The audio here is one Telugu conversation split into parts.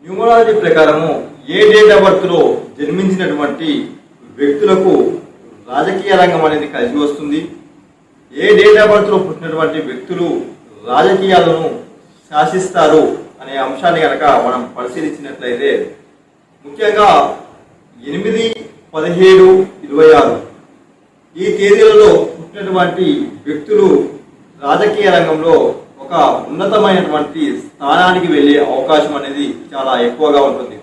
న్యూమరాలజీ ప్రకారము ఏ డేట్ ఆఫ్ బర్త్ లో జన్మించినటువంటి వ్యక్తులకు రాజకీయ రంగం అనేది కలిసి వస్తుంది, ఏ డేట్ ఆఫ్ బర్త్ లో పుట్టినటువంటి వ్యక్తులు రాజకీయాలను శాసిస్తారు అనే అంశాన్ని కనుక మనం పరిశీలించినట్లయితే ముఖ్యంగా 8, 17, 26 ఈ తేదీలలో పుట్టినటువంటి వ్యక్తులు రాజకీయ రంగంలో ఒక ఉన్నతమైనటువంటి స్థానానికి వెళ్ళే అవకాశం అనేది చాలా ఎక్కువగా ఉంటుంది.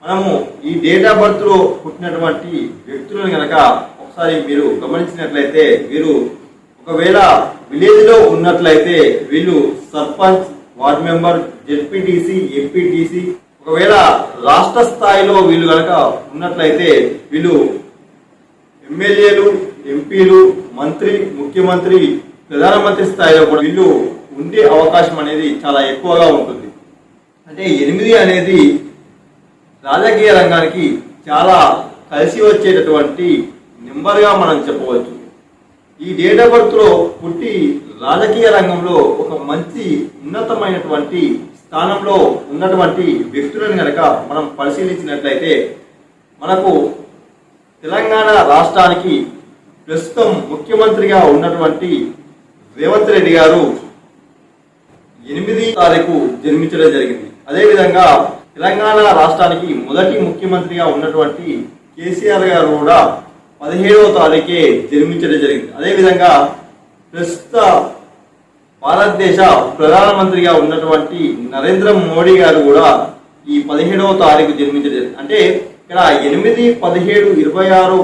మనము ఈ డేట్ ఆఫ్ బర్త్ లో పుట్టినటువంటి వ్యక్తులను కనుక ఒకసారి మీరు గమనించినట్లయితే వీరు ఒకవేళ విలేజ్ లో ఉన్నట్లయితే వీళ్ళు sarpanch, ward member, ZPTC, MPTC, ఒకవేళ రాష్ట్ర స్థాయిలో వీళ్ళు కనుక ఉన్నట్లయితే వీళ్ళు ఎమ్మెల్యేలు, ఎంపీలు, మంత్రి, ముఖ్యమంత్రి, ప్రధానమంత్రి స్థాయిలో కూడా వీళ్ళు ఉండే అవకాశం అనేది చాలా ఎక్కువగా ఉంటుంది. అంటే 8 అనేది రాజకీయ రంగానికి చాలా కలిసి వచ్చేటటువంటి నెంబర్గా మనం చెప్పవచ్చు. ఈ డేట్ ఆఫ్ బర్త్ లో పుట్టి రాజకీయ రంగంలో ఒక మంచి ఉన్నతమైనటువంటి స్థానంలో ఉన్నటువంటి వ్యక్తులను కనుక మనం పరిశీలించినట్లయితే మనకు తెలంగాణ రాష్ట్రానికి ప్రస్తుతం ముఖ్యమంత్రిగా ఉన్నటువంటి రేవంత్ రెడ్డి గారు 8వ తారీఖు జన్మించడం జరిగింది. అదేవిధంగా తెలంగాణ రాష్ట్రానికి మొదటి ముఖ్యమంత్రిగా ఉన్నటువంటి కేసీఆర్ గారు కూడా 17వ తారీఖే జన్మించడం జరిగింది. అదేవిధంగా ప్రస్తుత భారతదేశ ప్రధానమంత్రిగా ఉన్నటువంటి నరేంద్ర మోడీ గారు కూడా ఈ 17వ తారీఖు జన్మించడం జరిగింది. అంటే ఇక్కడ 8, 17, 26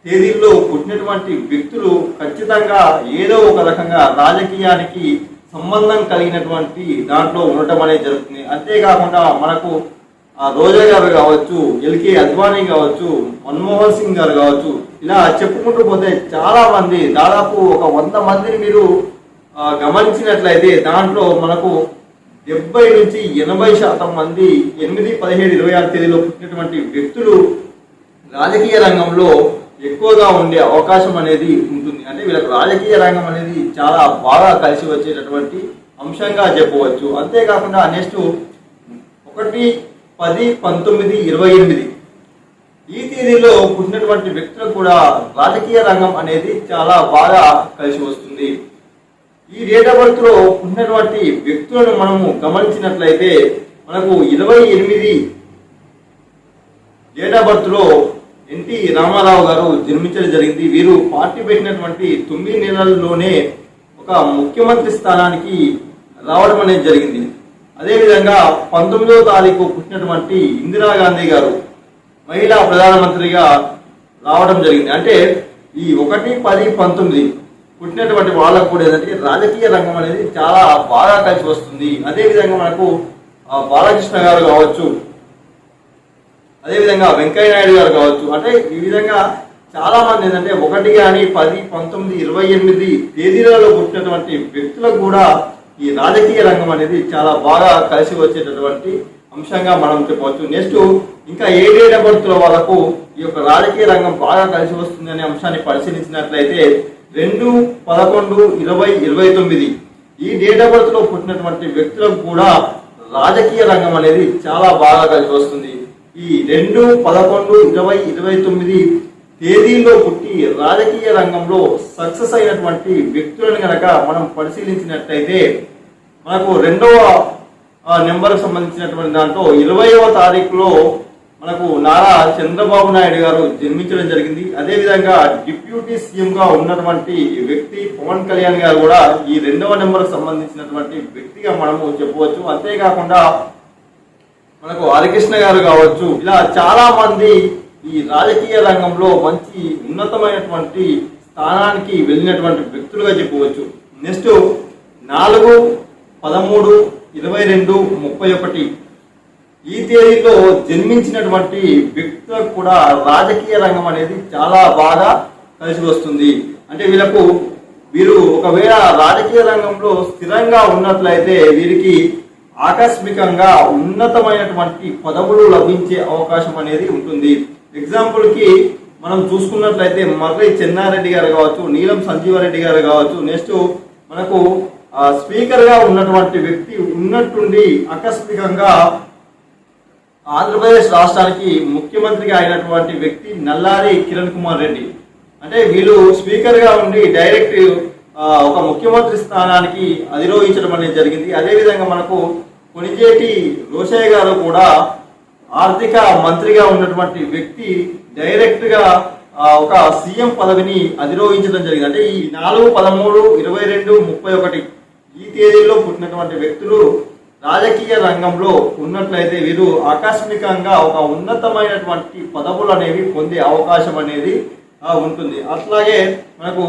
తేదీల్లో పుట్టినటువంటి వ్యక్తులు ఖచ్చితంగా ఏదో ఒక రకంగా రాజకీయానికి సంబంధం కలిగినటువంటి దాంట్లో ఉండటం అనేది జరుగుతుంది. అంతేకాకుండా మనకు రోజా గారు కావచ్చు, ఎల్కే అద్వానీ కావచ్చు, మన్మోహన్ సింగ్ గారు కావచ్చు, ఇలా చెప్పుకుంటూ పోతే చాలా మంది, దాదాపు ఒక 100 మందిని మీరు గమనించినట్లయితే దాంట్లో మనకు 70 నుంచి 80% మంది 8, 17, 26 తేదీలో పుట్టినటువంటి వ్యక్తులు రాజకీయ రంగంలో ఎక్కువగా ఉండే అవకాశం అనేది ఉంటుంది. అంటే వీళ్ళకి రాజకీయ రంగం అనేది చాలా బాగా కలిసి వచ్చేటటువంటి అంశంగా చెప్పవచ్చు. అంతేకాకుండా నెక్స్ట్ 1, 10, 19, 28 ఈ తేదీలో పుట్టినటువంటి వ్యక్తులకు కూడా రాజకీయ రంగం అనేది చాలా బాగా కలిసి వస్తుంది. ఈ డేట్ ఆఫ్ బర్త్ లో పుట్టినటువంటి వ్యక్తులను మనము గమనించినట్లయితే మనకు 28 డేట్ ఆఫ్ బర్త్ లో ఎన్టీ రామారావు గారు జన్మించడం జరిగింది. వీరు పార్టీ పెట్టినటువంటి 9 నెలల్లోనే ఒక ముఖ్యమంత్రి స్థానానికి రావడం అనేది జరిగింది. అదేవిధంగా 19వ తారీఖు పుట్టినటువంటి ఇందిరాగాంధీ గారు మహిళా ప్రధానమంత్రిగా రావడం జరిగింది. అంటే ఈ 1, 10, 19 పుట్టినటువంటి వాళ్ళకు కూడా ఏంటంటే రాజకీయ రంగం అనేది చాలా బాగా కలిసి వస్తుంది. అదేవిధంగా మనకు బాలకృష్ణ గారు కావచ్చు, అదేవిధంగా వెంకయ్య నాయుడు గారు కావచ్చు, అంటే ఈ విధంగా చాలా మంది ఏంటంటే 1 కానీ 10, 19, 28 తేదీలలో పుట్టినటువంటి వ్యక్తులకు కూడా ఈ రాజకీయ రంగం అనేది చాలా బాగా కలిసి వచ్చేటటువంటి అంశంగా మనం చెప్పవచ్చు. నెక్స్ట్ ఇంకా ఏ డేట్ ఆఫ్ బర్త్ లో వాళ్ళకు ఈ యొక్క రాజకీయ రంగం బాగా కలిసి వస్తుంది అనే అంశాన్ని పరిశీలించినట్లయితే 2, 11, 20, 29 ఈ డేట్ ఆఫ్ బర్త్ లో పుట్టినటువంటి వ్యక్తులకు కూడా రాజకీయ రంగం అనేది చాలా బాగా కలిసి వస్తుంది. ఈ 2, 11, 20, 29 తేదీల్లో పుట్టి రాజకీయ రంగంలో సక్సెస్ అయినటువంటి వ్యక్తులను కనుక మనం పరిశీలించినట్లయితే మనకు 2వ నెంబర్కి సంబంధించినటువంటి దాంట్లో 20వ తారీఖులో మనకు నారా చంద్రబాబు నాయుడు గారు జన్మించడం జరిగింది. అదేవిధంగా డిప్యూటీ సీఎం గా ఉన్నటువంటి వ్యక్తి పవన్ కళ్యాణ్ గారు కూడా ఈ 2వ నెంబర్కి సంబంధించినటువంటి వ్యక్తిగా మనము చెప్పవచ్చు. అంతేకాకుండా మనకు హరికృష్ణ గారు కావచ్చు, ఇలా చాలా మంది ఈ రాజకీయ రంగంలో మంచి ఉన్నతమైనటువంటి స్థానానికి వెళ్ళినటువంటి వ్యక్తులుగా చెప్పవచ్చు. నెక్స్ట్ 4, 13, 22, 31 ఈ తేదీలో జన్మించినటువంటి వ్యక్తులకు కూడా రాజకీయ రంగం అనేది చాలా బాగా కలిసి వస్తుంది. అంటే వీరు ఒకవేళ రాజకీయ రంగంలో స్థిరంగా ఉన్నట్లయితే వీరికి ఆకస్మికంగా ఉన్నతమైనటువంటి పదవులు లభించే అవకాశం అనేది ఉంటుంది. ఎగ్జాంపుల్ కి మనం చూసుకున్నట్లయితే మర్రి చెన్నారెడ్డి గారు కావచ్చు, నీలం సంజీవారెడ్డి గారు కావచ్చు, నెక్స్ట్ మనకు స్పీకర్ గా ఉన్నటువంటి వ్యక్తి ఉన్నట్టుండి ఆకస్మికంగా ఆంధ్రప్రదేశ్ రాష్ట్రానికి ముఖ్యమంత్రిగా అయినటువంటి వ్యక్తి నల్లారి కిరణ్ కుమార్ రెడ్డి. అంటే వీళ్ళు స్పీకర్గా ఉండి డైరెక్ట్ ఒక ముఖ్యమంత్రి స్థానానికి అధిరోహించడం అనేది జరిగింది. అదేవిధంగా మనకు కొణిజేటి రోషయ్య గారు కూడా ఆర్థిక మంత్రిగా ఉన్నటువంటి వ్యక్తి డైరెక్ట్గా ఒక సీఎం పదవిని అధిరోహించడం జరిగింది. అంటే ఈ 4, 13, 22, 31 ఈ తేదీల్లో పుట్టినటువంటి వ్యక్తులు రాజకీయ రంగంలో ఉన్నట్లయితే వీరు ఆకస్మికంగా ఒక ఉన్నతమైనటువంటి పదవులు అనేవి పొందే అవకాశం అనేది ఉంటుంది. అట్లాగే మనకు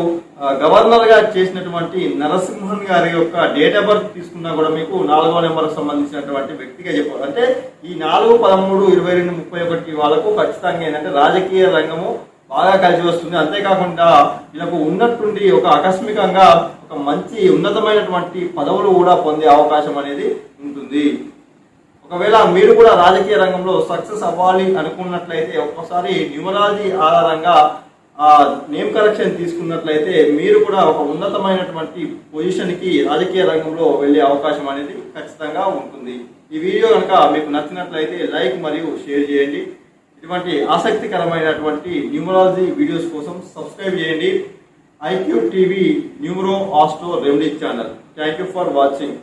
గవర్నర్ గా చేసినటువంటి నరసింహన్ గారి యొక్క డేట్ ఆఫ్ బర్త్ తీసుకున్నా కూడా మీకు 4వ నెంబర్ సంబంధించినటువంటి వ్యక్తిగా చెప్పారు. అంటే ఈ 4, 13, 22, 31 వాళ్ళకు ఖచ్చితంగా ఏంటంటే రాజకీయ రంగము బాగా కలిసి వస్తుంది. అంతేకాకుండా వీళ్ళకు ఉన్నట్టుండి ఒక ఆకస్మికంగా ఒక మంచి ఉన్నతమైనటువంటి పదవులు కూడా పొందే అవకాశం అనేది ఉంటుంది. ఒకవేళ మీరు కూడా రాజకీయ రంగంలో సక్సెస్ అవ్వాలి అనుకున్నట్లయితే ఒక్కసారి న్యూమరాలజీ ఆధారంగా నేమ్ కరెక్షన్ తీసుకున్నట్లయితే మీరు కూడా ఒక ఉన్నతమైనటువంటి పొజిషన్కి రాజకీయ రంగంలో వెళ్ళే అవకాశం అనేది ఖచ్చితంగా ఉంటుంది. ఈ వీడియో కనుక మీకు నచ్చినట్లయితే లైక్ మరియు షేర్ చేయండి. ఇటువంటి ఆసక్తికరమైనటువంటి న్యూమరాలజీ వీడియోస్ కోసం సబ్స్క్రైబ్ చేయండి. IQ TV numero astro remedy channel. Thank you for watching.